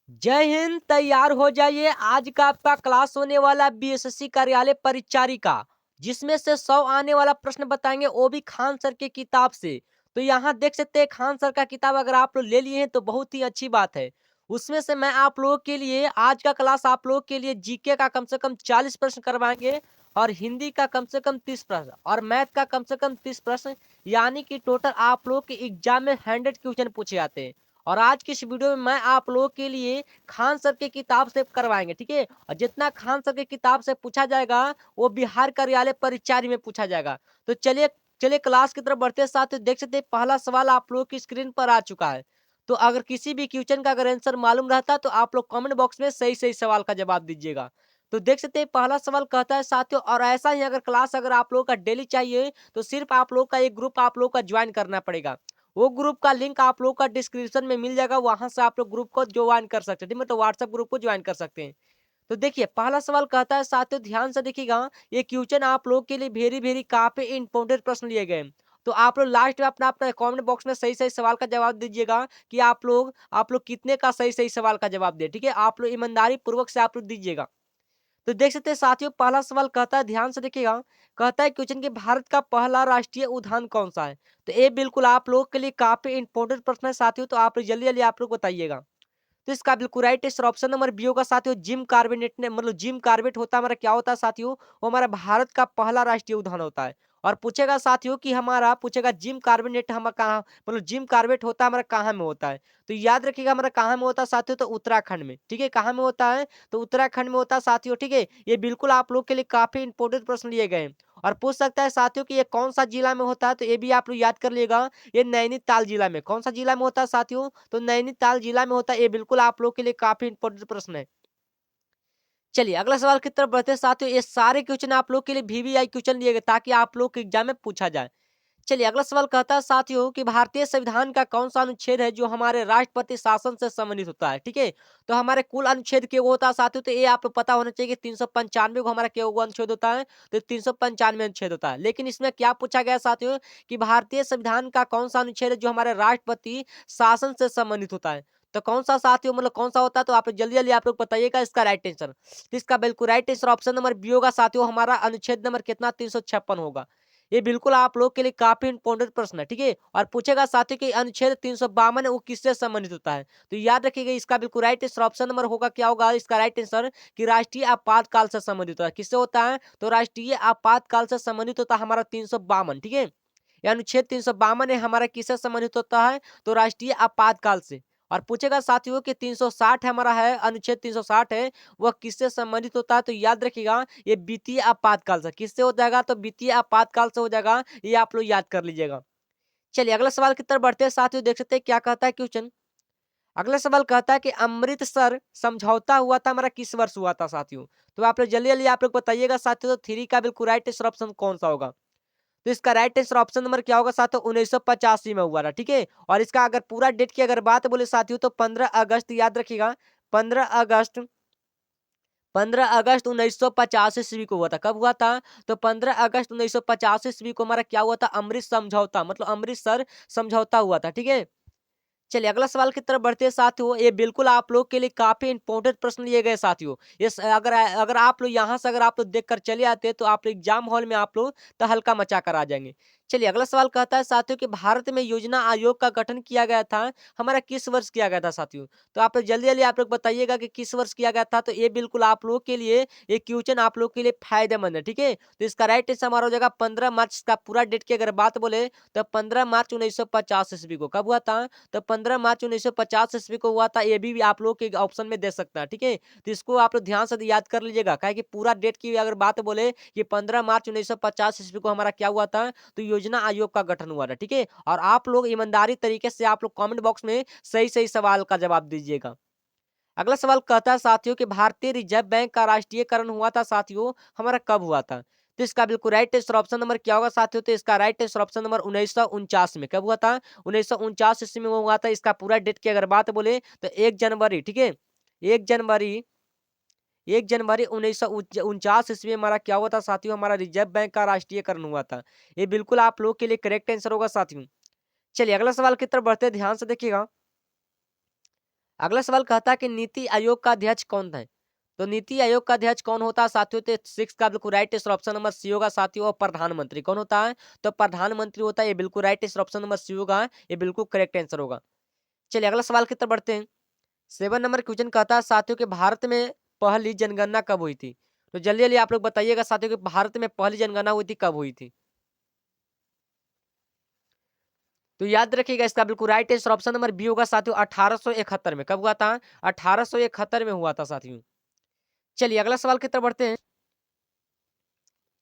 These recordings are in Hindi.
जय हिंद। तैयार हो जाइए, आज का आपका क्लास होने वाला बीएसएससी कार्यालय परिचारिका, जिसमें से 100 आने वाला प्रश्न बताएंगे, वो भी खान सर की किताब से। तो यहाँ देख सकते हैं खान सर का किताब अगर आप लोग ले लिए हैं तो बहुत ही अच्छी बात है। उसमें से मैं आप लोगों के लिए आज का क्लास आप लोगों के लिए जीके का कम से कम 40 प्रश्न करवाएंगे, और हिंदी का कम से कम 30 प्रश्न, और मैथ का कम से कम 30 प्रश्न। यानी कि टोटल आप लोग के एग्जाम में 100 क्वेश्चन पूछे जाते हैं। और आज की इस वीडियो में मैं आप लोगों के लिए खान सर की किताब से करवाएंगे, ठीक है। और जितना खान सर की किताब से पूछा जाएगा वो बिहार कार्यालय परिचारी में पूछा जाएगा। तो चलिए चलिए क्लास की तरफ बढ़ते साथ देख सकते हैं पहला सवाल आप लोगों की स्क्रीन पर आ चुका है। तो अगर किसी भी क्वेश्चन का अगर आंसर मालूम रहता तो आप लोग कमेंट बॉक्स में सही सही सवाल का जवाब दीजिएगा। तो देख सकते हैं पहला सवाल कहता है साथियों, और ऐसा ही अगर क्लास अगर आप लोगों का डेली चाहिए तो सिर्फ आप लोग का एक ग्रुप आप लोग का ज्वाइन करना पड़ेगा। वो ग्रुप का लिंक आप लोग का डिस्क्रिप्शन में मिल जाएगा, वहां से आप लोग ग्रुप को ज्वाइन कर सकते हैं, ठीक है, मतलब व्हाट्सएप ग्रुप को ज्वाइन कर सकते हैं। तो देखिए पहला सवाल कहता है साथियों, ध्यान से देखिएगा, ये क्वेश्चन आप लोग के लिए वेरी वेरी काफी इंपॉर्टेंट प्रश्न लिए गए हैं। तो आप लोग लास्ट में अपना अपना कमेंट बॉक्स में सही सही सवाल का जवाब दीजिएगा कि आप लोग कितने का सही सही सवाल का जवाब दे, ठीक है। आप लोग ईमानदारी पूर्वक से आप लोग दीजिएगा। तो देख सकते हैं साथियों पहला सवाल कहता है, ध्यान से देखिएगा, कहता है क्वेश्चन कि भारत का पहला राष्ट्रीय उद्यान कौन सा है। तो ये बिल्कुल आप लोग के लिए काफी इंपॉर्टेंट प्रश्न है साथियों, तो आप लोग जल्दी जल्दी आप लोग बताइएगा। तो इसका बिल्कुल right answer option number B होगा साथियों, जिम कार्बेट ने, मतलब जिम कार्बेट होता है हमारा, क्या होता है साथियों, वो हमारा भारत का पहला राष्ट्रीय उद्यान होता है। और पूछेगा साथियों कि हमारा पूछेगा जिम कार्बेट हम कहाँ, मतलब जिम कार्बेट होता है हमारा कहाँ में होता है। तो याद रखिएगा हमारा कहाँ में होता है साथियों, तो उत्तराखंड में, ठीक है। कहाँ में होता है, तो उत्तराखंड में होता है साथियों, ठीक है। ये बिल्कुल आप लोग के लिए काफी इंपॉर्टेंट प्रश्न लिए गए हैं। और पूछ सकता है साथियों कि ये कौन सा जिला में होता है, तो ये भी आप लोग याद कर लिएगा, ये नैनीताल जिला में। कौन सा जिला में होता है साथियों, तो नैनीताल जिला में होता है। ये बिल्कुल आप लोग के लिए काफी इंपॉर्टेंट प्रश्न है। चलिए अगला सवाल की तरफ बढ़ते हैं साथियों, ये सारे क्वेश्चन आप लोग के लिए वीवीआई क्वेश्चन लिए गए ताकि आप लोग के एग्जाम में पूछा जाए। चलिए अगला सवाल कहता है साथियों कि भारतीय संविधान का कौन सा अनुच्छेद है जो हमारे राष्ट्रपति शासन से संबंधित होता है, ठीक है। तो हमारे कुल अनुच्छेद के वो होता है साथियों, तो ये आपको पता होना चाहिए कि 395 को हमारा क्या अनुच्छेद होता है, तो 395 अनुच्छेद होता है। लेकिन इसमें क्या पूछा गया साथियों कि भारतीय संविधान का कौन सा अनुच्छेद है जो हमारे राष्ट्रपति शासन से संबंधित होता है। तो कौन सा साथियों, मतलब कौन सा होता है, तो आप जल्दी जल्दी आप लोग बताइएगा इसका राइट आंसर। तो इसका बिल्कुल right answer option number B होगा साथियों, हमारा अनुच्छेद नंबर कितना, 356 होगा। ये बिल्कुल आप लोग के लिए काफी इंपॉर्टेंट प्रश्न है, ठीक है। और पूछेगा साथियों कि अनुच्छेद 352 है वो किससे संबंधित होता है। तो याद रखिएगा इसका बिल्कुल राइट आंसर ऑप्शन नंबर होगा, क्या होगा इसका राइट आंसर, कि राष्ट्रीय आपातकाल से संबंधित होता है। किससे होता है, तो राष्ट्रीय आपातकाल से संबंधित होता है हमारा 352, ठीक है। यह अनुच्छेद 352 है हमारा किससे संबंधित होता है, तो राष्ट्रीय आपातकाल से। और पूछेगा साथियों कि 360 हमारा है, अनुच्छेद 360 है, वह किससे संबंधित होता है। तो याद रखिएगा ये वित्तीय आपातकाल से, किससे हो जाएगा, तो वित्तीय आपातकाल से हो जाएगा। ये आप लोग याद कर लीजिएगा। चलिए अगला सवाल की तरफ बढ़ते हैं साथियों, देख सकते हैं क्या कहता है क्वेश्चन। अगला सवाल कहता है कि अमृतसर समझौता हुआ था हमारा किस वर्ष हुआ था साथियों। तो आप लोग जल्दी जल्दी आप लोग बताइएगा साथियों, तो थ्री का बिल्कुल राइट आंसर ऑप्शन कौन सा होगा। तो इसका राइट आंसर ऑप्शन नंबर क्या होगा साथियों, 1985 में हुआ था, ठीक है। और इसका अगर पूरा डेट की अगर बात बोले साथियों, तो 15 अगस्त, याद रखिएगा, 15 अगस्त, 15 अगस्त 1950 ईस्वी को हुआ था। कब हुआ था, तो 15 अगस्त 1950 ईस्वी को हमारा क्या हुआ था, अमृत समझौता, मतलब अमृतसर समझौता हुआ था, ठीक है। चलिए अगला सवाल की तरफ बढ़ते हैं साथियों, ये बिल्कुल आप लोग के लिए काफी इंपॉर्टेंट प्रश्न लिए गए साथियों। अगर अगर आप लोग यहाँ से अगर आप लोग देख कर चले आते तो आप लोग एग्जाम हॉल में आप लोग तहलका मचा कर आ जाएंगे। चलिए अगला सवाल कहता है साथियों कि भारत में योजना आयोग का गठन किया गया था, हमारा किस वर्ष किया गया था साथियों। तो आप लोग जल्दी जल्दी आप लोग बताइएगा कि किस वर्ष किया गया था। तो ये बिल्कुल आप लोग के लिए ये क्वेश्चन आप लोग के लिए फायदेमंद है, ठीक है। तो इसका राइट आंसर हमारा हो जाएगा 15 मार्च का पूरा डेट की अगर बात बोले, तो 15 मार्च 1950 ईस्वी को कब हुआ था, तो 15 मार्च 1950 ईस्वी को हुआ था। ये भी आप लोग के ऑप्शन में दे सकता है, ठीक है। तो इसको आप लोग ध्यान से याद कर लीजिएगा, काहे कि पूरा डेट की अगर बात बोले कि 15 मार्च 1950 ईस्वी को हमारा क्या हुआ था, तो योजना आयोग का गठन हुआ था, ठीक है। और आप लोग ईमानदारी तरीके से आप लोग कमेंट बॉक्स में सही सही सवाल का जवाब दीजिएगा। अगला सवाल कहता है साथियों कि भारतीय रिजर्व बैंक का राष्ट्रीयकरण हुआ था साथियों, हमारा कब हुआ था। तो इसका बिल्कुल राइट आंसर ऑप्शन नंबर क्या होगा साथियों, तो इसका राइट आंसर ऑप्शन नंबर 1949 में। कब हुआ था, 1949 ईस्वी में हुआ था। इसका पूरा डेट की अगर बात बोले, तो 1 जनवरी, ठीक है, 1 जनवरी, 1 जनवरी 1949 ईस्वी में हमारा क्या हुआ था साथियों, हमारा रिजर्व बैंक का राष्ट्रीयकरण हुआ था। ये बिल्कुल आप लोग के लिए करेक्ट आंसर होगा साथियों। चलिए अगला सवाल की तरफ बढ़ते हैं, ध्यान से देखिएगा। अगला सवाल कहता है कि नीति आयोग का अध्यक्ष कौन है? तो नीति आयोग का अध्यक्ष कौन होता है साथियों? तो 6 का बिल्कुल right answer option number C होगा साथियों। और प्रधानमंत्री कौन होता है? तो प्रधानमंत्री होता है, ये बिल्कुल right answer option number C होगा, ये बिल्कुल करेक्ट आंसर होगा। चलिए अगला सवाल की तरफ बढ़ते हैं। 7 नंबर क्वेश्चन कहता है साथियों कि भारत में पहली जनगणना कब हुई थी? तो जल्दी-जल्दी आप लोग बताइएगा साथियों कि भारत में पहली जनगणना हुई थी, कब हुई थी? तो याद रखिएगा इसका बिल्कुल right answer option number B होगा साथियों 1871 में। कब हुआ था? 1871 में हुआ था साथियों। चलिए अगला सवाल की तरफ बढ़ते हैं।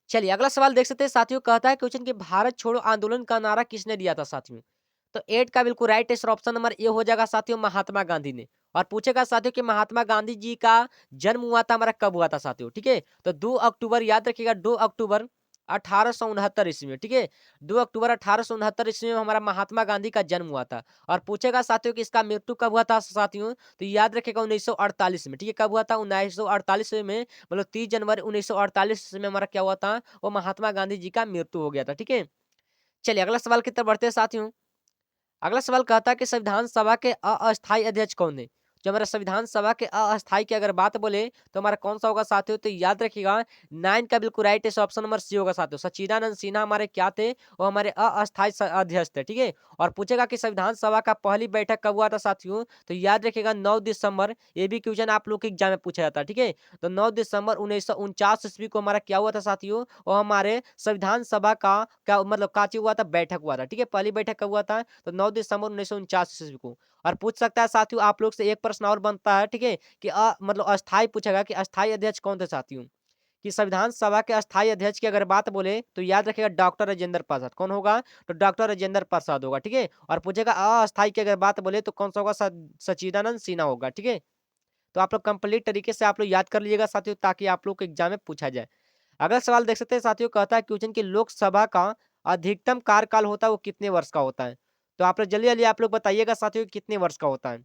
चलिए अगला सवाल देख सकते हैं साथियों, कहता है क्वेश्चन कि भारत छोड़ो आंदोलन का नारा किसने दिया था साथियों? तो 8 का बिल्कुल right answer option number A हो जाएगा साथियों, महात्मा गांधी ने। और पूछेगा साथियों कि महात्मा गांधी जी का जन्म हुआ था हमारा, कब हुआ था साथियों? ठीक है, तो 2 अक्टूबर, याद रखिएगा 2 अक्टूबर 1869 ईस्वी में। ठीक है, 2 अक्टूबर 1869 ईस्वी में हमारा महात्मा गांधी का जन्म हुआ था। और पूछेगा साथियों कि इसका मृत्यु कब हुआ था साथियों? तो याद रखिएगा 1948 में। ठीक है, कब हुआ था? 1948 में, मतलब 30 जनवरी 1948 में हमारा क्या हुआ था? वो महात्मा गांधी जी का मृत्यु हो गया था। ठीक है, चलिए अगला सवाल की तरफ बढ़ते हैं साथियों। अगला सवाल कहता है कि संविधान सभा के अस्थायी अध्यक्ष कौन है? जो हमारा संविधान सभा के अस्थायी की अगर बात बोले तो हमारा कौन सा होगा साथियों? तो याद रखिएगा 9 का बिल्कुल right answer option number C होगा साथियों। सच्चिदानंद सिन्हा हमारे क्या थे? वो हमारे अस्थायी अध्यक्ष थे। ठीक है, और पूछेगा कि संविधान सभा का पहली बैठक कब हुआ था साथियों? तो याद रखिएगा 9 दिसंबर। ये भी क्वेश्चन आप लोग के एग्जाम में पूछा जाता है। ठीक है, तो 9 दिसंबर 1949 ईस्वी को हमारा क्या हुआ था साथियों? और हमारे संविधान सभा का क्या मतलब काची हुआ था? बैठक हुआ था। ठीक है, पहली बैठक कब हुआ था? तो 9 दिसंबर 1949 ईस्वी को। और पूछ सकता है साथियों आप लोग से एक प्रश्न और बनता है। ठीक है, कि मतलब अस्थाई पूछेगा कि अस्थाई अध्यक्ष कौन थे साथियों? कि संविधान सभा के अस्थाई अध्यक्ष की अगर बात बोले तो याद रखिएगा डॉक्टर राजेंद्र प्रसाद। कौन होगा? तो डॉक्टर राजेंद्र प्रसाद होगा। ठीक है, और पूछेगा अस्थाई की अगर बात बोले तो कौन सा होगा? सच्चिदानंद सिन्हा होगा। ठीक है, तो आप लोग कंप्लीट तरीके से आप लोग याद कर लीजिएगा साथियों, ताकि आप लोग को एग्जाम में पूछा जाए। अगला सवाल देख सकते हैं साथियों, कहता है क्वेश्चन की लोकसभा का अधिकतम कार्यकाल होता है वो कितने वर्ष का होता है? तो आप लोग जल्दी जल्दी आप लोग बताइएगा साथियों कितने वर्ष का होता है?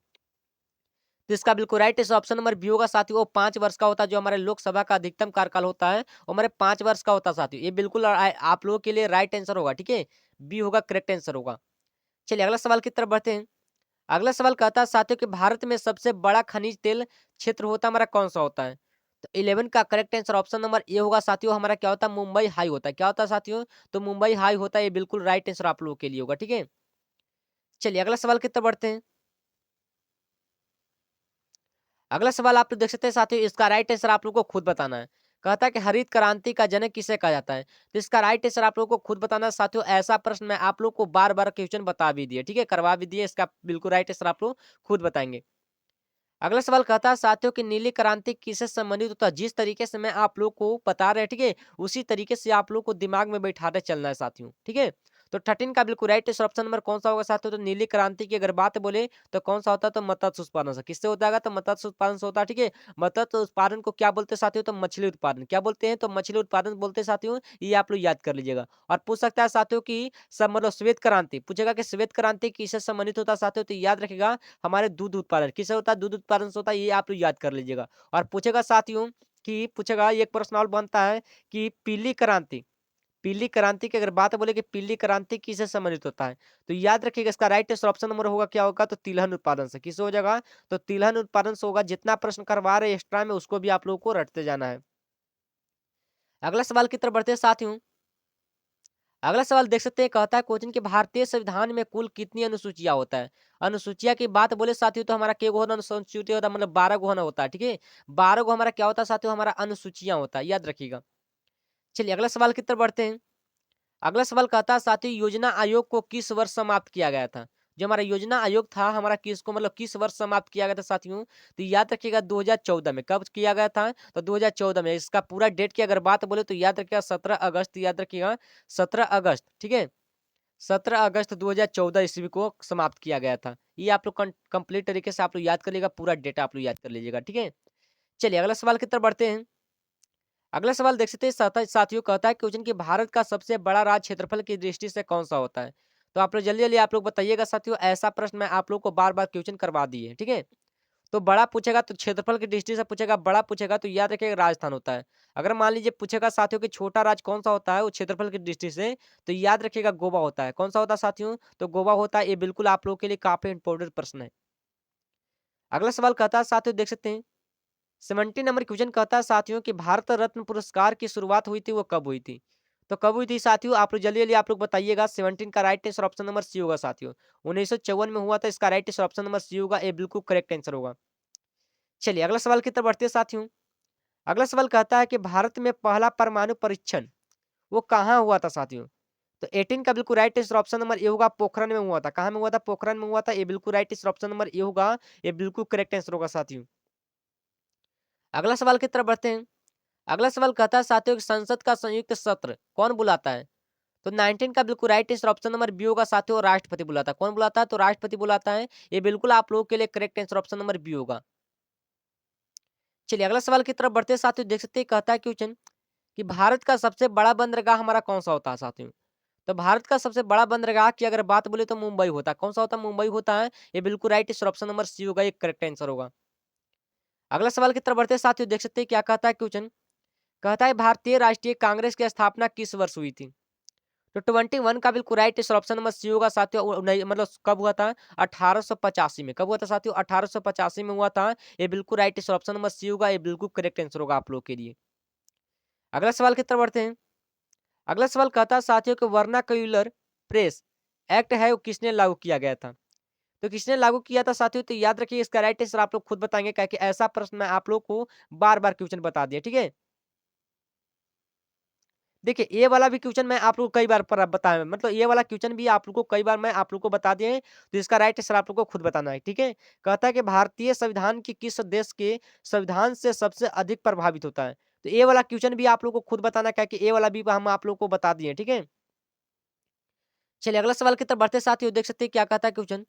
तो इसका बिल्कुल right answer option number B होगा साथियों, वो 5 वर्ष का होता है। जो हमारे लोकसभा का अधिकतम कार्यकाल होता है वो हमारे 5 वर्ष का होता है साथियों। ये बिल्कुल आप लोगों के लिए राइट आंसर होगा। ठीक है, बी होगा करेक्ट आंसर होगा। चलिए अगला सवाल की तरफ बढ़ते हैं। अगला सवाल कहता है साथियों कि भारत में सबसे बड़ा खनिज तेल क्षेत्र होता है हमारा, कौन सा होता है? तो 11 का correct answer option number A होगा साथियों, हमारा क्या होता है? मुंबई हाई होता है। क्या होता है साथियों? तो मुंबई हाई होता है। ये बिल्कुल राइट आंसर आप लोगों के लिए होगा। ठीक है, चलिए अगला सवाल की तरफ बढ़ते हैं। अगला सवाल आप लोग देख सकते हैं साथियों, इसका राइट आंसर आप लोग को खुद बताना है। कहता है कि हरित क्रांति का जनक किसे कहा जाता है? तो इसका राइट आंसर आप लोग को खुद बताना है साथियों। ऐसा प्रश्न मैं आप लोग को बार बार क्वेश्चन बता भी दिए, ठीक है, करवा भी दिए। इसका बिल्कुल राइट आंसर आप लोग खुद बताएंगे। अगला सवाल कहता है साथियों कि नीली क्रांति किससे संबंधित होता है? जिस तरीके से मैं आप लोग को बता रहे हैं, ठीक है, उसी तरीके से आप लोग को दिमाग में बैठाते चलना है साथियों। ठीक है, तो 13 का बिल्कुल राइट आंसर ऑप्शन नंबर कौन सा होगा साथियों? तो नीली क्रांति की अगर बात बोले तो कौन सा होता है? तो मत्स्य उत्पादन से। किससे होता है? तो मत्स्य उत्पादन से होता है। ठीक है, मत्स्य उत्पादन को क्या बोलते हैं साथियों? तो मछली उत्पादन। क्या बोलते हैं? तो मछली उत्पादन बोलते हैं साथियों। ये आप लोग याद कर लीजिएगा। और पूछ सकता है साथियों की सब मतलब श्वेत क्रांति पूछेगा कि श्वेत क्रांति किससे संबंधित होता है साथियों? तो याद रखेगा हमारे दूध उत्पादन। किससे होता है? दूध उत्पादन से होता है। ये आप लोग याद कर लीजिएगा। और पूछेगा साथियों कि पूछेगा एक प्रश्न और बनता है कि पीली क्रांति की अगर बात बोले कि पीली क्रांति किससे संबंधित होता है? तो याद रखिएगा इसका राइट आंसर ऑप्शन नंबर होगा क्या होगा? तो तिलहन उत्पादन से। किससे हो जाएगा? तो तिलहन उत्पादन से होगा। जितना प्रश्न करवा रहे एक्स्ट्रा में उसको भी आप लोगों को रटते जाना है। अगला सवाल की तरफ बढ़ते हैं साथियों। अगला सवाल देख सकते हैं, कहता है क्वेश्चन कि भारतीय संविधान में कुल कितनी अनुसूचियां होता है? अनुसूचिया की बात बोले साथियों तो हमारा के गो अनुसूचित होता है, मतलब 12 गो होता है। ठीक है, 12 गो हमारा क्या होता है साथियों? हमारा अनुसूचियां होता है, याद रखिएगा। चलिए अगला सवाल की तरफ बढ़ते हैं। अगला सवाल कहता है साथियों योजना आयोग को किस वर्ष समाप्त किया गया था? जो हमारा योजना आयोग था हमारा किसको मतलब किस वर्ष समाप्त किया गया था साथियों? तो याद रखिएगा 2014 में। कब किया गया था? तो 2014 में। इसका पूरा डेट की अगर बात बोले तो याद रखिएगा 17 अगस्त, याद रखिएगा 17 अगस्त। ठीक है, 17 अगस्त 2014 ईस्वी को समाप्त किया गया था। ये आप लोग कंप्लीट तरीके से आप लोग याद कर लीजिएगा, पूरा डेटा आप लोग याद कर लीजिएगा। ठीक है, चलिए अगला सवाल की तरफ बढ़ते हैं। अगला सवाल देख सकते हैं साथियों, कहता है क्वेश्चन कि भारत का सबसे बड़ा राज्य क्षेत्रफल की दृष्टि से कौन सा होता है? तो आप लोग जल्दी जल्दी आप लोग बताइएगा साथियों। ऐसा प्रश्न मैं आप लोग को बार बार क्वेश्चन करवा दिए। ठीक है, तो बड़ा पूछेगा तो क्षेत्रफल की दृष्टि से पूछेगा, बड़ा पूछेगा तो याद रखिएगा राजस्थान होता है। अगर मान लीजिए पूछेगा साथियों कि छोटा राज्य कौन सा होता है वो क्षेत्रफल की दृष्टि से, तो याद रखिएगा गोवा होता है। कौन सा होता है साथियों? तो गोवा होता है। ये बिल्कुल आप लोगों के लिए काफी इंपॉर्टेंट प्रश्न है। अगला सवाल कहता है साथियों, देख सकते हैं 70 नंबर क्वेश्चन कहता है साथियों कि भारत रत्न पुरस्कार की शुरुआत हुई थी, वो कब हुई थी? तो कब हुई थी साथियों? आप लोग जल्दी जल्दी आप लोग बताइएगा। 17 का right answer option number C होगा साथियों। 1954 में हुआ था, इसका right answer option number C होगा, ये बिल्कुल करेक्ट आंसर होगा। चलिए अगला सवाल की तरफ बढ़ते हैं साथियों। अगला सवाल कहता है कि भारत में पहला परमाणु परीक्षण वो कहाँ हुआ था साथियों? तो 18 का बिल्कुल right answer option number A होगा, पोखरण में हुआ था। कहाँ में हुआ था? पोखरण में हुआ था, ये बिल्कुल right answer option number A होगा, ये बिल्कुल करेक्ट आंसर होगा साथियों। अगला सवाल की तरफ बढ़ते हैं। अगला सवाल कहता है साथियों कि संसद का संयुक्त सत्र कौन बुलाता है? तो 19 का बिल्कुल right answer option number B होगा साथियों, राष्ट्रपति बुलाता है। कौन बुलाता है? तो राष्ट्रपति बुलाता है, ये बिल्कुल आप लोगों के लिए correct answer option number B होगा। चलिए अगला सवाल की तरफ बढ़ते हैं साथियों, देख सकते हैं कहता है क्वेश्चन कि भारत का सबसे बड़ा बंदरगाह हमारा कौन सा होता है साथियों? तो भारत का सबसे बड़ा बंदरगाह की अगर बात बोले तो मुंबई होता है। कौन सा होता है? मुंबई होता है, ये बिल्कुल right answer option number C होगा, ये करेक्ट आंसर होगा। अगला सवाल की तरफ बढ़ते हैं साथियों, देख सकते हैं क्या कहता है क्वेश्चन। कहता है भारतीय राष्ट्रीय कांग्रेस की स्थापना किस वर्ष हुई थी? तो 21 का बिल्कुल right answer option number C होगा साथियों। मतलब कब हुआ था? 1885 में। कब हुआ था साथियों? 1885 में हुआ था, ये बिल्कुल right answer option number C होगा, ये बिल्कुल करेक्ट आंसर होगा आप लोग के लिए। अगला सवाल की तरफ बढ़ते हैं। अगला सवाल कहता है साथियों कि वर्नाक्यूलर प्रेस एक्ट है वो किसने लागू किया गया था? तो किसने लागू किया था साथियों? तो याद रखिए इसका राइट आंसर आप लोग खुद बताएंगे, क्या कि ऐसा प्रश्न मैं आप लोग को बार बार क्वेश्चन बता दिया, ठीक है। देखिए ये वाला भी क्वेश्चन मैं आप लोग को कई बार पर बताया, मतलब ये वाला क्वेश्चन भी आप लोग को कई बार मैं आप लोग को बता दिए हैं, तो इसका राइट आंसर आप लोग को खुद बताना है, ठीक है। कहता है कि भारतीय संविधान की किस देश के संविधान से सबसे अधिक प्रभावित होता है? तो ये वाला क्वेश्चन भी आप लोग को खुद बताना, क्या कि ये वाला भी हम आप लोग को बता दिए, ठीक है। चलिए अगला सवाल की तरफ बढ़ते साथियों, देख सकते हैं क्या कहता है क्वेश्चन।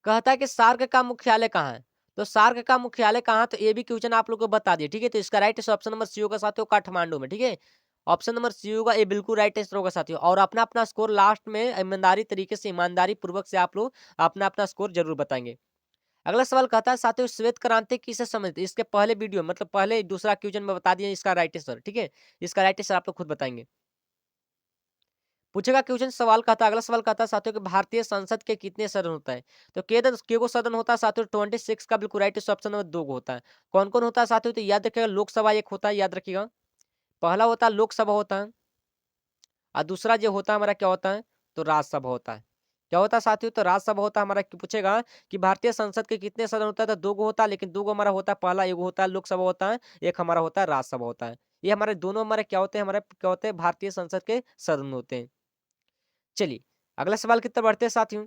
कहता है कि सार्क का मुख्यालय कहाँ है? तो सार्क का मुख्यालय कहाँ है? तो ये भी क्वेश्चन आप लोग को बता दिए, ठीक है। तो इसका right answer option number C होगा साथियों, काठमांडू में, ठीक है। ऑप्शन नंबर सी होगा, ये बिल्कुल राइट आंसर होगा साथियों। और अपना अपना स्कोर लास्ट में ईमानदारी तरीके से, ईमानदारी पूर्वक से आप लोग अपना अपना स्कोर जरूर बताएंगे। अगला सवाल कहता है साथियों श्वेत क्रांति किसे समझते हैं? इसके पहले वीडियो मतलब पहले दूसरा क्वेश्चन में बता दिए इसका राइट आंसर, ठीक है। इसका राइट आंसर आप लोग खुद बताएंगे। पूछेगा क्वेश्चन, सवाल कहता है, अगला सवाल कहता है साथियों कि भारतीय संसद के कितने सदन होता है? तो के गो सदन होता है साथियों? 26 का बिल्कुल राइट ऑप्शन नंबर 2 होता है। कौन कौन होता है साथियों? तो याद रखिएगा, लोकसभा एक होता है, याद रखिएगा। पहला होता है लोकसभा होता है, और दूसरा जो होता है हमारा क्या होता है? तो राज्यसभा होता है। क्या होता है साथियों? तो राज्यसभा होता है हमारा। पूछेगा कि भारतीय संसद के कितने सदन होता है? तो 2 गो होता है, लेकिन 2 गो हमारा होता है, पहला एक होता है लोकसभा होता है, एक हमारा होता है राज्यसभा होता है। ये हमारे दोनों हमारे क्या होते हैं? हमारे क्या होते हैं? भारतीय संसद के सदन होते हैं। चलिए अगला सवाल की तरफ बढ़ते हैं साथियों।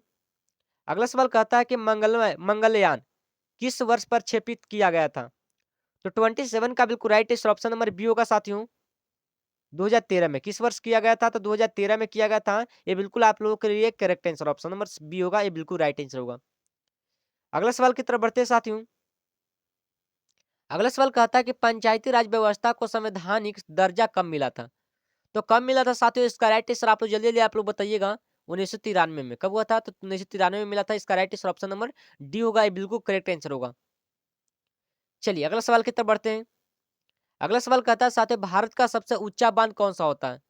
अगला सवाल कहता है कि मंगलयान किस वर्ष प्रक्षेपित किया गया था? तो 27 का बिल्कुल right answer option number B होगा साथियों, 2013 में। किस वर्ष किया गया था? तो 2013 में किया गया था, ये बिल्कुल आप लोगों के लिए correct answer option number B होगा, ये बिल्कुल राइट आंसर होगा। अगला सवाल की तरफ बढ़ते हैं साथियों। अगला सवाल कहता है कि पंचायती राज व्यवस्था को संवैधानिक दर्जा कब मिला था? तो कब मिला था साथियों? इसका राइट आंसर आप लोग जल्दी जल्दी आप लोग बताइएगा। 1993 में। कब हुआ था? तो 1993 में मिला था, इसका right answer option number D होगा, ये बिल्कुल करेक्ट आंसर होगा। चलिए अगला सवाल की तरफ बढ़ते हैं। अगला सवाल कहता है साथियों भारत का सबसे ऊंचा बांध कौन सा होता है?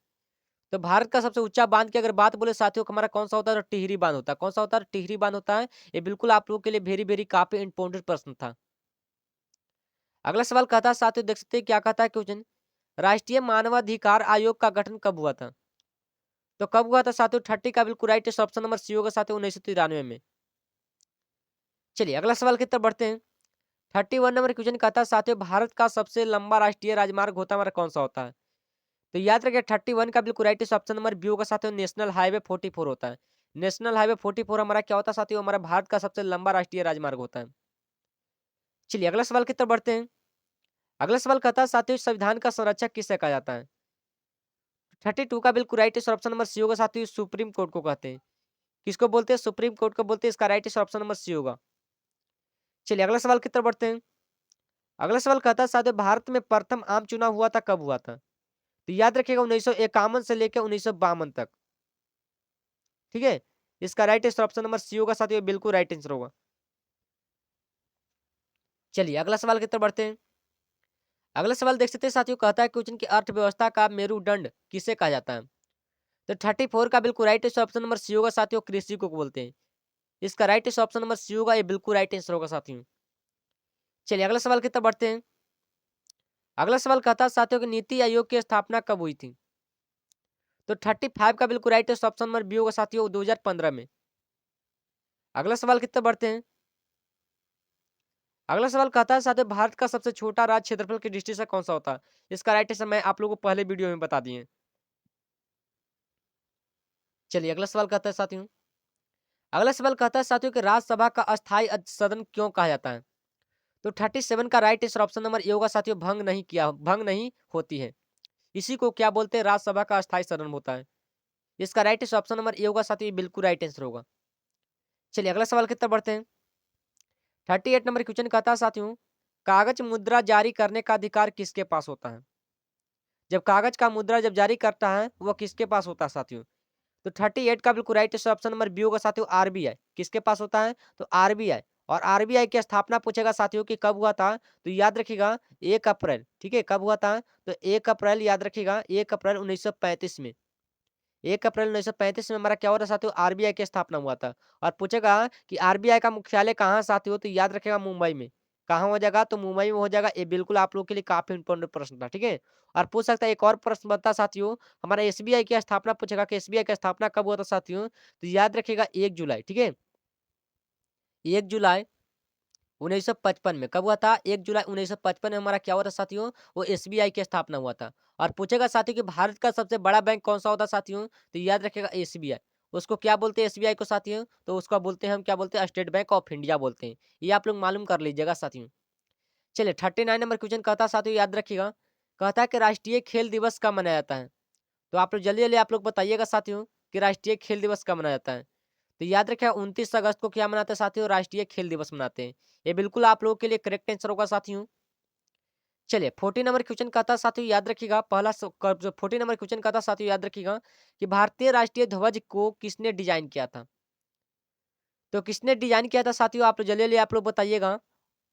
तो भारत का सबसे ऊंचा बांध की अगर बात बोले साथियों हमारा कौन सा होता है? तो टिहरी बांध होता है। कौन सा होता है? टिहरी बांध होता है, ये बिल्कुल आप लोगों के लिए वेरी वेरी काफी इंपॉर्टेंट प्रश्न था। अगला सवाल कहता है साथियों, देख सकते हैं क्या कहता है क्वेश्चन। राष्ट्रीय मानवाधिकार आयोग का गठन कब हुआ था? तो कब हुआ था साथियों? 30 का बिल्कुल राइट ऑप्शन नंबर सी होगा साथियों, 1993 में। चलिए अगला सवाल की तरफ बढ़ते हैं। 31 नंबर क्वेश्चन कहता है साथियों भारत का सबसे लंबा राष्ट्रीय राजमार्ग होता है हमारा कौन सा होता है? तो याद रखिए 31 का बिल्कुल राइट ऑप्शन नंबर बी होगा साथियों, नेशनल हाईवे 44 होता है। नेशनल हाईवे 44 हमारा क्या होता है साथियों? हमारा भारत का सबसे लंबा राष्ट्रीय राजमार्ग होता है। चलिए अगला सवाल की तरफ बढ़ते हैं। अगला सवाल कहता है साथियों संविधान का संरक्षक किसे कहा जाता है? 32 का बिल्कुल राइट ऑप्शन नंबर सी होगा साथियों, सुप्रीम कोर्ट को कहते हैं। किसको बोलते हैं? सुप्रीम कोर्ट को बोलते हैं, इसका राइट ऑप्शन नंबर सी होगा। चलिए अगला सवाल की तरफ बढ़ते हैं। अगला सवाल कहता है साथियों भारत में प्रथम आम चुनाव हुआ था कब हुआ था? तो याद रखिएगा 1951 से लेकर 1952 तक, ठीक है। इसका right answer option number C होगा साथियों, बिल्कुल राइट आंसर होगा। चलिए अगला सवाल की तरफ बढ़ते हैं। अगला सवाल देख सकते हैं साथियों कहता है क्वेश्चन की अर्थव्यवस्था का मेरुदंड किसे कहा जाता है? तो 34 का बिल्कुल right answer option number C होगा साथियों, कृषि को बोलते हैं। इसका right answer option number C होगा, ये बिल्कुल राइट आंसर होगा साथियों। चलिए अगला सवाल की तरफ बढ़ते हैं। अगला सवाल कहता है साथियों कि नीति आयोग की स्थापना कब हुई थी? तो 35 का बिल्कुल right answer option number B होगा साथियों, 2015 में। अगला सवाल की तरफ बढ़ते हैं। अगला सवाल कहता है साथियों भारत का सबसे छोटा राज्य क्षेत्रफल की दृष्टि से कौन सा होता है? इसका राइट आंसर मैं आप लोगों को पहले वीडियो में बता दिए। चलिए अगला सवाल कहता है साथियों। अगला सवाल कहता है साथियों कि राज्यसभा का अस्थायी सदन क्यों कहा जाता है? तो 37 का right answer option number A होगा साथियों, भंग नहीं होती है। इसी को क्या बोलते हैं? राज्यसभा का अस्थायी सदन होता है। इसका right answer option number A होगा साथियों, ये बिल्कुल राइट आंसर होगा। चलिए अगला सवाल की तरफ बढ़ते हैं। 38 नंबर क्वेश्चन कहता है साथियों कागज मुद्रा जारी करने का अधिकार किसके पास होता है? जब कागज का मुद्रा जब जारी करता है वह किसके पास होता है साथियों? तो 38 का बिल्कुल right answer option number B होगा साथियों, आरबीआई। किसके पास होता है? तो आरबीआई। और आरबीआई की स्थापना पूछेगा साथियों कि कब हुआ था? तो याद रखिएगा 1 अप्रैल। ठीक है, कब हुआ था? तो 1 अप्रैल, याद रखिएगा 1 अप्रैल 1935 में। 1 अप्रैल 1935 में हमारा क्या हुआ था साथियों? आरबीआई की स्थापना हुआ था। और पूछेगा कि आरबीआई का मुख्यालय कहाँ साथियों? तो याद रखिएगा मुंबई में। कहाँ हो जाएगा? तो मुंबई में हो जाएगा। ये बिल्कुल आप लोगों के लिए काफी इंपॉर्टेंट प्रश्न था। ठीक है, और पूछ सकता है एक और प्रश्न बता साथियों, हमारा एसबीआई की स्थापना पूछेगा कि एसबीआई की स्थापना कब हुआ था साथियों? तो याद रखिएगा 1 जुलाई। ठीक है, 1 जुलाई 1955 में। कब हुआ था? 1 जुलाई 1955 में हमारा क्या हुआ था साथियों? वो एसबीआई की स्थापना हुआ था। और पूछेगा साथियों कि भारत का सबसे बड़ा बैंक कौन सा होता है साथियों? तो याद रखिएगा एसबीआई। उसको क्या बोलते हैं एसबीआई को साथियों? तो उसको बोलते हैं, हम क्या बोलते हैं? स्टेट बैंक ऑफ इंडिया बोलते हैं। ये आप लोग मालूम कर लीजिएगा साथियों। चलिए 39 नंबर क्वेश्चन कहता है साथियों, याद रखिएगा, कहता है कि राष्ट्रीय खेल दिवस कब मनाया जाता है? तो आप लोग जल्दी जल्दी आप लोग बताइएगा साथियों कि राष्ट्रीय खेल दिवस कब मनाया जाता है? तो याद रखिए 29 अगस्त को क्या मनाते हैं साथियों? राष्ट्रीय खेल दिवस मनाते हैं। ये बिल्कुल आप लोगों के लिए करेक्ट आंसर होगा साथियों। चलिए 40 नंबर क्वेश्चन कहता है साथियों, याद रखिएगा, जो 40 नंबर क्वेश्चन कहता है साथियों, याद रखिएगा कि भारतीय राष्ट्रीय ध्वज को किसने डिजाइन किया था? तो किसने डिजाइन किया था साथियों? आप लोग जल्दी जल्दी आप लोग बताइएगा।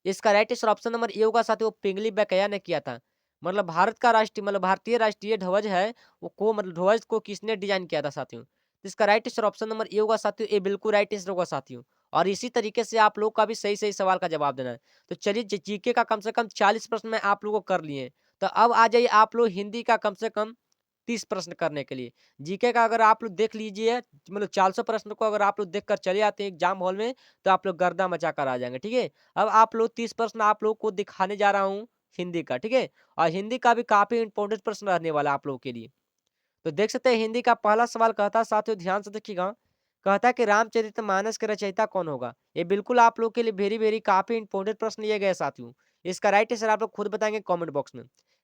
इसका right answer option number A होगा साथियों, पिंगली बेकैया ने किया था। मतलब भारत का राष्ट्रीय, मतलब भारतीय राष्ट्रीय ध्वज है, वो को मतलब ध्वज को किसने डिजाइन किया था साथियों? तो इसका right answer option number A होगा साथियों, ये बिल्कुल राइट आंसर होगा साथियों। और इसी तरीके से आप लोग का भी सही सही सवाल का जवाब देना है। तो चलिए जीके का कम से कम 40 प्रश्न मैं आप लोगों को कर लिए। तो अब आ जाइए आप लोग हिंदी का कम से कम 30 प्रश्न करने के लिए। जीके का अगर आप लोग देख लीजिए, मतलब 400 प्रश्न को अगर आप लोग देख कर चले आते हैं एग्जाम हॉल में, तो आप लोग गर्दा मचा कर आ जाएंगे। ठीक है, अब आप लोग 30 प्रश्न आप लोग को दिखाने जा रहा हूँ हिंदी का। ठीक है, और हिंदी का भी काफी इंपॉर्टेंट प्रश्न रहने वाला है आप लोगों के लिए। तो देख सकते हैं हिंदी का पहला सवाल कहता है साथियों, ध्यान से देखिएगा, कहता है कि रामचरितमानस के रचयिता कौन होगा? ये बिल्कुल आप लोग के लिए वेरी वेरी काफी इंपॉर्टेंट प्रश्न लिए गए साथियों। इसका राइट आंसर आप लोग खुद बताएंगे कमेंट बॉक्स में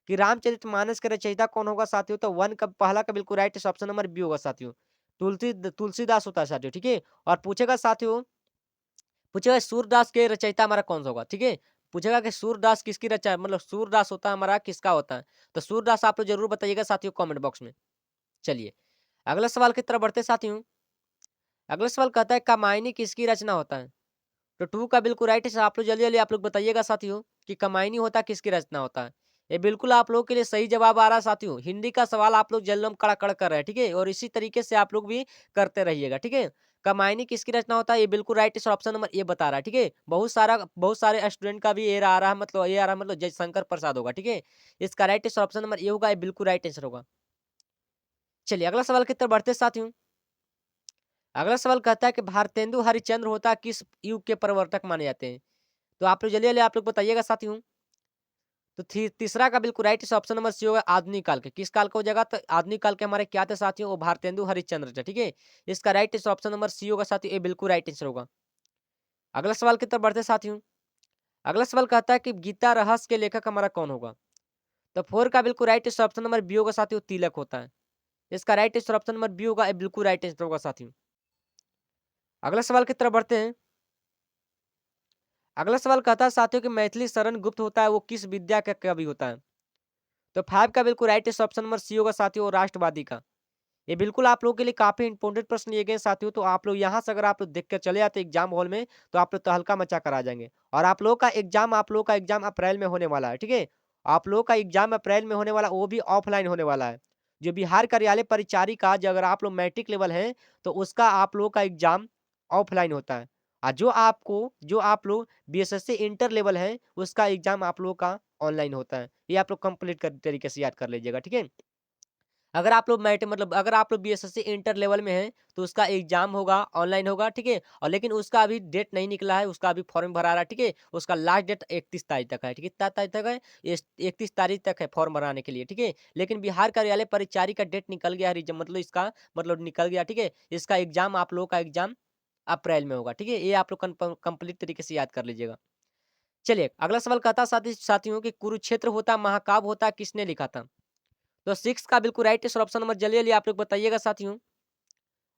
कि रामचरितमानस के रचयिता कौन होगा साथियों। तो वन का पहला का बिल्कुल right answer option number B होगा साथियों, तुलसीदास होता है साथियों। ठीक है, और पूछेगा साथियों, पूछेगा सूरदास के रचयिता हमारा कौन सा होगा? ठीक है, पूछेगा कि सूरदास किसकी रचा, मतलब सूरदास होता है हमारा किसका होता है? तो सूरदास आप लोग जरूर बताइएगा साथियों कमेंट बॉक्स में। चलिए अगला सवाल की तरफ बढ़ते साथियों। अगला सवाल कहता है कामायनी किसकी रचना होता है? तो टू का बिल्कुल राइट है, आप लोग जल्दी जल्दी आप लोग बताइएगा साथियों कि कमायनी होता किसकी रचना होता है? ये बिल्कुल आप लोगों के लिए सही जवाब आ रहा है साथियों। हिंदी का सवाल आप लोग जल्दम कड़ा कड़ कर रहे हैं। ठीक है, और इसी तरीके से आप लोग भी करते रहिएगा। ठीक है, कमायनी किसकी रचना होता है? ये बिल्कुल राइट है, ऑप्शन नंबर ए बता रहा है। ठीक है, बहुत सारे स्टूडेंट का भी ये आ रहा है, मतलब ये आ रहा है, मतलब जयशंकर प्रसाद होगा। ठीक है, इसका राइट है ऑप्शन नंबर ए होगा, ये बिल्कुल राइट आंसर होगा। चलिए अगला सवाल की तरफ बढ़ते साथियों। अगला सवाल कहता है कि भारतेंदु हरिश्चंद्र होता किस युग के प्रवर्तक माने जाते हैं? तो आप लोग जल्दी जल्दी आप लोग बताइएगा साथियों। तो तीसरा का बिल्कुल राइट ऑप्शन नंबर सी होगा, आधुनिक काल के। किस काल का हो जाएगा? तो आधुनिक काल के हमारे क्या थे साथियों? वो भारतेंदु हरिश्चंद्र थे। ठीक है, इसका राइट ऑप्शन नंबर सी होगा साथियों, ये बिल्कुल राइट आंसर होगा। अगला सवाल की तरफ बढ़ते साथियों। अगला सवाल कहता है कि गीता रहस्य के लेखक हमारा कौन होगा? तो फोर का बिल्कुल राइट ऑप्शन नंबर बी होगा साथियों, तिलक होता है। इसका राइट ऑप्शन नंबर बी होगा, ये बिल्कुल राइट आंसर होगा साथियों। अगला सवाल की तरफ बढ़ते हैं। अगला सवाल कहता है साथियों कि मैथिली शरण गुप्त होता है वो किस विद्या का कवि होता है? तो 5 का बिल्कुल राइट ऑप्शन नंबर सी होगा साथियों, राष्ट्रवादी का। ये बिल्कुल आप लोगों के लिए काफी इंपॉर्टेंट प्रश्न लिए गए साथियों। तो आप लोग यहाँ से अगर आप लोग देख कर चले आते एग्जाम हॉल में, तो आप लोग तहलका मचा कर आ जाएंगे। और आप लोगों का एग्जाम अप्रैल में होने वाला है। ठीक है, आप लोगों का एग्जाम अप्रैल में होने वाला, वो भी ऑफलाइन होने वाला है। जो बिहार कार्यालय परिचारी का, जो अगर आप लोग मैट्रिक लेवल है, तो उसका आप लोगों का एग्जाम ऑफलाइन होता है। जो आप लोग बीएसएससी इंटर लेवल है उसका एग्जाम आप लोगों का ऑनलाइन होता है। ये आप लोग कंप्लीट कर तरीके से याद कर लीजिएगा, ठीक है। अगर आप लोग बीएसएससी इंटर लेवल में हैं तो उसका एग्जाम होगा, ऑनलाइन होगा, ठीक है। और लेकिन उसका अभी डेट नहीं निकला है, उसका अभी फॉर्म भरा रहा है, ठीक है। उसका लास्ट डेट 31 तारीख तक है, ठीक है। कितना तारीख तक है? 31 तारीख तक है फॉर्म भराने के लिए, ठीक है। लेकिन बिहार कार्यालय परिचारी का डेट निकल गया है, मतलब इसका मतलब निकल गया, ठीक है। इसका एग्जाम आप लोगों का एग्जाम अप्रैल में होगा, ठीक है। ये आप लोग कंप्लीट तरीके से याद कर लीजिएगा। चलिए अगला सवाल कहता है साथियों कि कुरुक्षेत्र होता महाकाव्य होता किसने लिखा था? तो 6 का बिल्कुल राइट आंसर ऑप्शन नंबर जल्दी जल्दी आप लोग बताइएगा साथियों।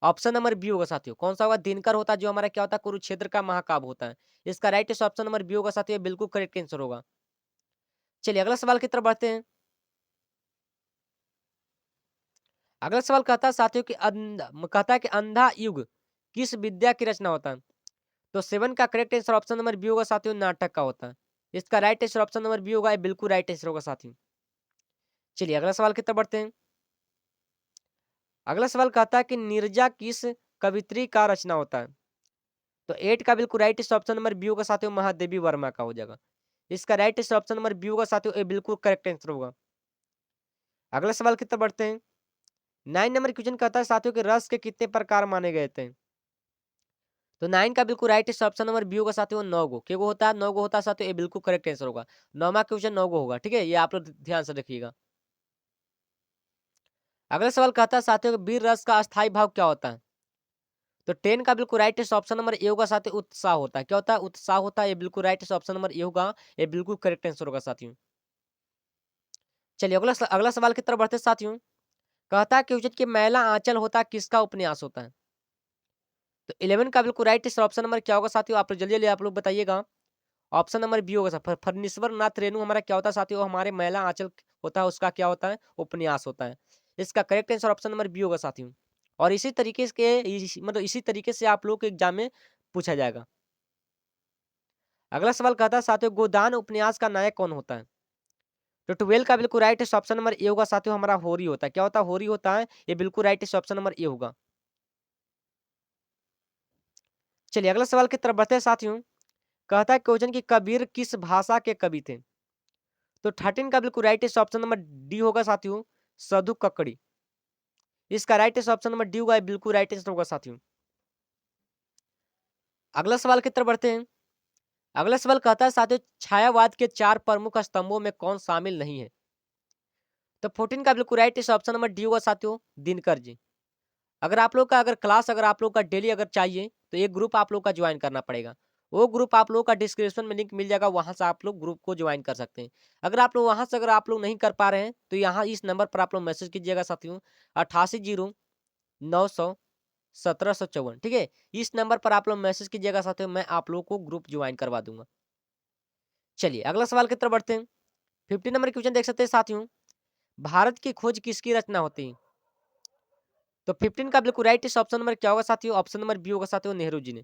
ऑप्शन नंबर बी होगा साथियों। कौन सा होगा? दिनकर होता है जो हमारा क्या होता है कुरुक्षेत्र का महाकाव्य होता है। इसका right answer option number B होगा साथियों, बिल्कुल करेक्ट आंसर होगा। चलिए अगला सवाल की तरफ बढ़ते हैं। अगला सवाल कहता है साथियों कि कहता है कि अंधा युग किस विद्या की रचना होता है? तो 7 का correct answer option number B होगा साथियों, नाटक का होता है। इसका right answer option number B होगा, ये बिल्कुल राइट आंसर होगा साथियों। चलिए अगला सवाल की तरफ बढ़ते हैं। अगला सवाल कहता है कि नीरजा किस कवित्री का रचना होता है? तो 8 का बिल्कुल right answer option number B होगा साथियों, महादेवी वर्मा का हो जाएगा। इसका right answer option number B होगा साथियों, ये बिल्कुल करेक्ट आंसर होगा। अगला सवाल की तरफ बढ़ते हैं। 9 नंबर क्वेश्चन कहता है साथियों कि रस के कितने प्रकार माने गए थे? तो 9 का बिल्कुल right answer option number B होगा साथियों, 9 गो। के गो होता है? 9 गो होता है साथियों, ये बिल्कुल करेक्ट आंसर होगा। 9वां क्वेश्चन 9 गो होगा, ठीक है। ये आप लोग ध्यान से रखिएगा। अगला सवाल कहता है साथियों कि वीर रस का अस्थायी भाव क्या होता है? तो 10 का बिल्कुल right answer option number A होगा साथियों, उत्साह होता है। क्या होता है? उत्साह होता है। ये बिल्कुल right answer option number A होगा, ये बिल्कुल करेक्ट आंसर होगा साथियों। चलिए अगला सवाल की तरफ बढ़ते हैं साथियों। कहता है कि उचित कि मैला आंचल होता है किसका उपन्यास होता है? तो 11 का बिल्कुल राइट आंसर ऑप्शन नंबर क्या होगा साथियों? आप लोग जल्दी जल्दी आप लोग बताइएगा। ऑप्शन नंबर बी होगा फणीश्वर नाथ रेणु हमारा क्या होता है साथियों? हमारे मैला आंचल होता है, उसका क्या होता है? उपन्यास होता है। इसका correct answer option number B होगा साथियों। और इसी तरीके से आप लोग के एग्जाम में पूछा जाएगा। अगला सवाल कहता है साथियों गोदान उपन्यास का नायक कौन होता है? तो 12 का बिल्कुल right answer option number A होगा साथियों, हमारा होरी होता है। क्या होता है? होरी होता है। ये बिल्कुल right answer option number A होगा। चलिए अगला सवाल की तरफ बढ़ते हैं साथियों। कहता है क्वेश्चन की कबीर किस भाषा के कवि थे? तो 13 का बिल्कुल right answer option number D होगा साथियों, सधु ककड़ी। इसका right answer option number D होगा, बिल्कुल राइट आंसर होगा साथियों। अगला सवाल की तरफ बढ़ते हैं। अगला सवाल कहता है साथियों छायावाद के 4 प्रमुख स्तंभों में कौन शामिल नहीं है? तो 14 का बिल्कुल right answer option number D होगा साथियों, दिनकर जी। अगर आप लोग का डेली अगर चाहिए तो एक ग्रुप आप लोग का ज्वाइन करना पड़ेगा। वो ग्रुप आप लोग का डिस्क्रिप्शन में लिंक मिल जाएगा, वहां से आप लोग ग्रुप को ज्वाइन कर सकते हैं। अगर आप लोग नहीं कर पा रहे हैं तो यहाँ इस नंबर पर आप लोग मैसेज कीजिएगा साथियों, 8809001754, ठीक है। इस नंबर पर आप लोग मैसेज कीजिएगा साथियों, मैं आप लोग को ग्रुप ज्वाइन करवा दूंगा। चलिए अगला सवाल की तरफ बढ़ते हैं। 15 नंबर क्वेश्चन देख सकते हैं साथियों, भारत की खोज किसकी रचना होती है? तो 15 का बिल्कुल राइट ऑप्शन नंबर क्या होगा साथियों? ऑप्शन नंबर बी होगा साथियों, नेहरू जी ने।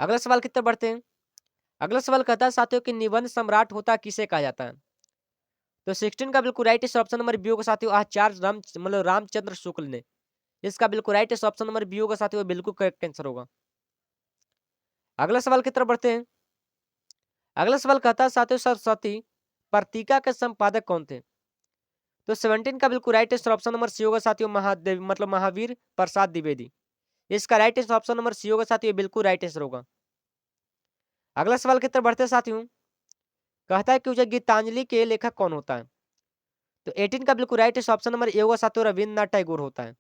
अगला सवाल की तरफ बढ़ते हैं। अगला सवाल कहता है साथियों कि निबंध सम्राट होता किसे कहा जाता है? तो 16 का बिल्कुल राइट ऑप्शन नंबर बी होगा साथियों, आचार्य रामचंद्र शुक्ल ने। इसका बिल्कुल राइट ऑप्शन नंबर बी होगा साथियों, बिल्कुल करेक्ट आंसर होगा। अगला सवाल की तरफ बढ़ते हैं। अगला सवाल कहता है साथियों सरस्वती पत्रिका के संपादक कौन थे? तो 17 का बिल्कुल राइट ऑप्शन नंबर सी होगा साथियों, महादेव महावीर प्रसाद द्विवेदी। इसका राइट ऑप्शन नंबर सी होगा साथियों, बिल्कुल राइट आंसर होगा। अगला सवाल की तरफ बढ़ते हैं साथियों। कहता है कि उसे गीतांजलि के लेखक कौन होता है? तो 18 का बिल्कुल राइट ऑप्शन नंबर ए होगा साथियों, रविन्द्रनाथ टैगोर होता है।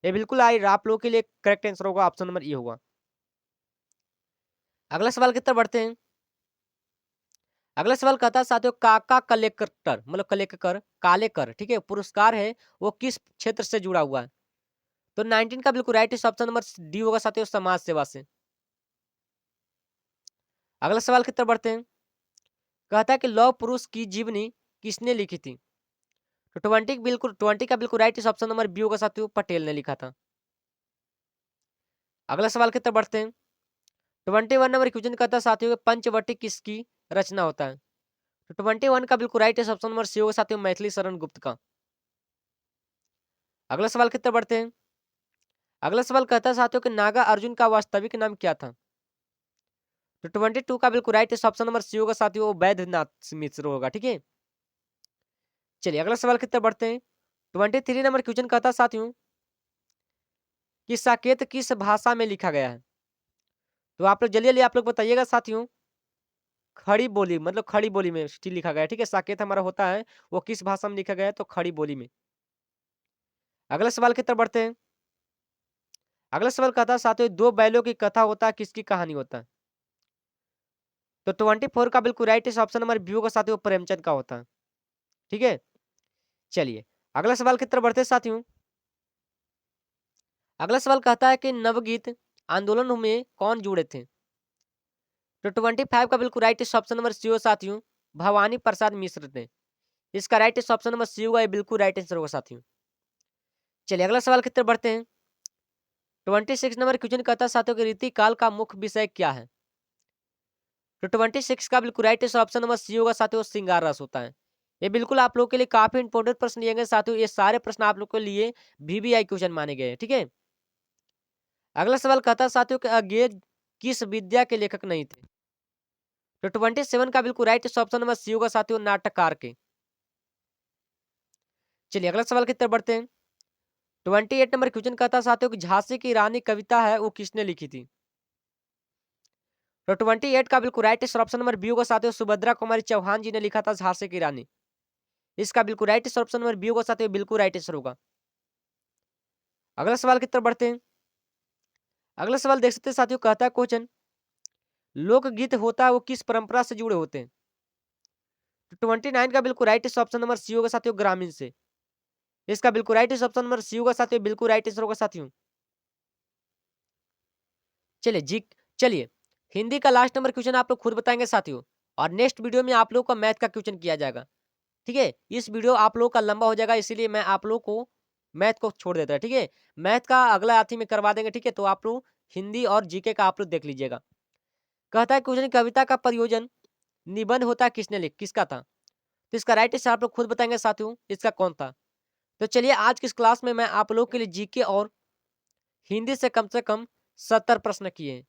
ये बिल्कुल आप लोगों के लिए करेक्ट आंसर होगा, ऑप्शन नंबर ए होगा। अगला सवाल की तरफ बढ़ते हैं। अगला सवाल कहता है साथियों काका कलेक्टर कलेक्टर कालेकर, ठीक है, पुरस्कार है वो किस क्षेत्र से जुड़ा हुआ है? तो 19 का बिल्कुल राइट ऑप्शन नंबर डी होगा साथियों, समाज सेवा से। अगला सवाल की तरफ बढ़ते हैं। कहता है कि लौह पुरुष की जीवनी किसने लिखी थी? तो 20 का बिल्कुल राइट ऑप्शन नंबर बी होगा साथियों, पटेल ने लिखा था। अगला सवाल की तरफ बढ़ते हैं। 21 नंबर क्वेश्चन कहता है साथियों कि पंचवटी किसकी रचना होता है? तो 21 का बिल्कुल राइट ऑप्शन नंबर सी होगा साथियों, मैथिली शरण गुप्त का। अगला सवाल की तरफ बढ़ते हैं। अगला सवाल कहता है साथियों कि नागा अर्जुन का वास्तविक नाम क्या था? तो 22 का बिल्कुल राइट ऑप्शन नंबर सी होगा साथियों, वो वैद्यनाथ मिश्र होगा। ठीक है, चलिए अगला सवाल की तरफ बढ़ते हैं। 23 नंबर क्वेश्चन कहता है साथियों कि साकेत किस भाषा में लिखा गया है? तो आप लोग जल्दी जल्दी आप लोग बताइएगा साथियों। खड़ी बोली मतलब खड़ी बोली में स्टिल लिखा गया है। ठीक है, साकेत हमारा होता है वो किस भाषा में लिखा गया है? तो खड़ी बोली में। अगला सवाल की तरफ बढ़ते हैं। अगला सवाल कहता है साथियों दो बैलों की कथा होता है, किसकी कहानी होता है? तो 24 का बिल्कुल राइट इस ऑप्शन नंबर बी होगा साथियों, प्रेमचंद का होता है। ठीक है, चलिए अगला सवाल की तरफ बढ़ते हैं साथियों। अगला सवाल कहता है कि नवगीत आंदोलन में कौन जुड़े थे? तो 25 का बिल्कुल राइट इस ऑप्शन नंबर सी होगा साथियों, भवानी प्रसाद मिश्र थे। इसका राइट इस ऑप्शन नंबर सी होगा, ये बिल्कुल राइट आंसर होगा साथियों। चलिए अगला सवाल की तरफ बढ़ते हैं। 26 नंबर क्वेश्चन कहता है साथियों कि रीति काल का मुख्य विषय क्या है? तो 26 का बिल्कुल right answer option number C होगा साथियों, श्रृंगार रस होता है। ये बिल्कुल आप लोगों के लिए काफी इंपॉर्टेंट प्रश्न लिए गए साथियों, ये सारे प्रश्न आप लोग के लिए वीवीआई क्वेश्चन माने गए हैं। ठीक है, अगला सवाल कहता है साथियों कि अज्ञे किस विद्या के लेखक नहीं थे? तो 27 का बिल्कुल राइट ऑप्शन नंबर सी होगा साथियों, नाटककार के। चलिए अगला सवाल की तरफ बढ़ते हैं। 28 नंबर क्वेश्चन कहता है साथियों कि झांसी की रानी कविता है वो किसने लिखी थी? तो 28 का बिल्कुल राइट ऑप्शन नंबर बी होगा साथियों, सुभद्रा कुमारी चौहान जी ने लिखा था झांसी की रानी। इसका बिल्कुल राइट ऑप्शन नंबर बी होगा साथियों, बिल्कुल राइट आंसर होगा। अगला सवाल की तरफ बढ़ते हैं। अगला सवाल देख सकते हैं साथियों, कहता है क्वेश्चन लोकगीत होता है वो किस परंपरा से जुड़े होते हैं? तो 29 का बिल्कुल राइट ऑप्शन नंबर सी होगा साथियों, ग्रामीण से। इसका बिल्कुल राइट ऑप्शन नंबर सी होगा साथियों, बिल्कुल राइट आंसर होगा साथियों। चलिए जी, चलिए हिंदी का लास्ट नंबर क्वेश्चन आप लोग खुद बताएंगे साथियों, और नेक्स्ट वीडियो में आप लोग का मैथ का क्वेश्चन किया जाएगा। ठीक है, इस वीडियो आप लोग का लंबा हो जाएगा, इसीलिए मैं आप लोग को मैथ को छोड़ देता है। ठीक है, मैथ का अगला आती में करवा देंगे। ठीक है, तो आप लोग हिंदी और जीके का आप लोग देख लीजिएगा। कहता है क्वेश्चन कविता का प्रयोजन निबंध होता है किसने लिख किसका था? तो इसका राइट आंसर आप लोग खुद बताएंगे साथियों, इसका कौन था? तो चलिए आज की इस क्लास में मैं आप लोग के लिए जीके और हिंदी से कम 70 प्रश्न किए हैं।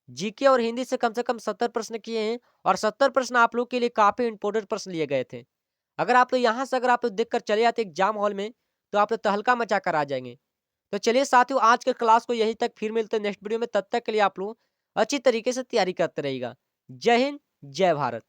जीके और हिंदी से कम 70 प्रश्न किए हैं, और 70 प्रश्न आप लोग के लिए काफी इंपॉर्टेंट प्रश्न लिए गए थे। अगर आप लोग यहाँ से अगर आप लोग देखकर चले जाते एग्जाम हॉल में, तो आप लोग तहलका मचा कर आ जाएंगे। तो चलिए साथियों आज के क्लास को यहीं तक, फिर मिलते हैं नेक्स्ट वीडियो में। तब तक के लिए आप लोग अच्छी तरीके से तैयारी करते रहिएगा। जय हिंद, जय भारत।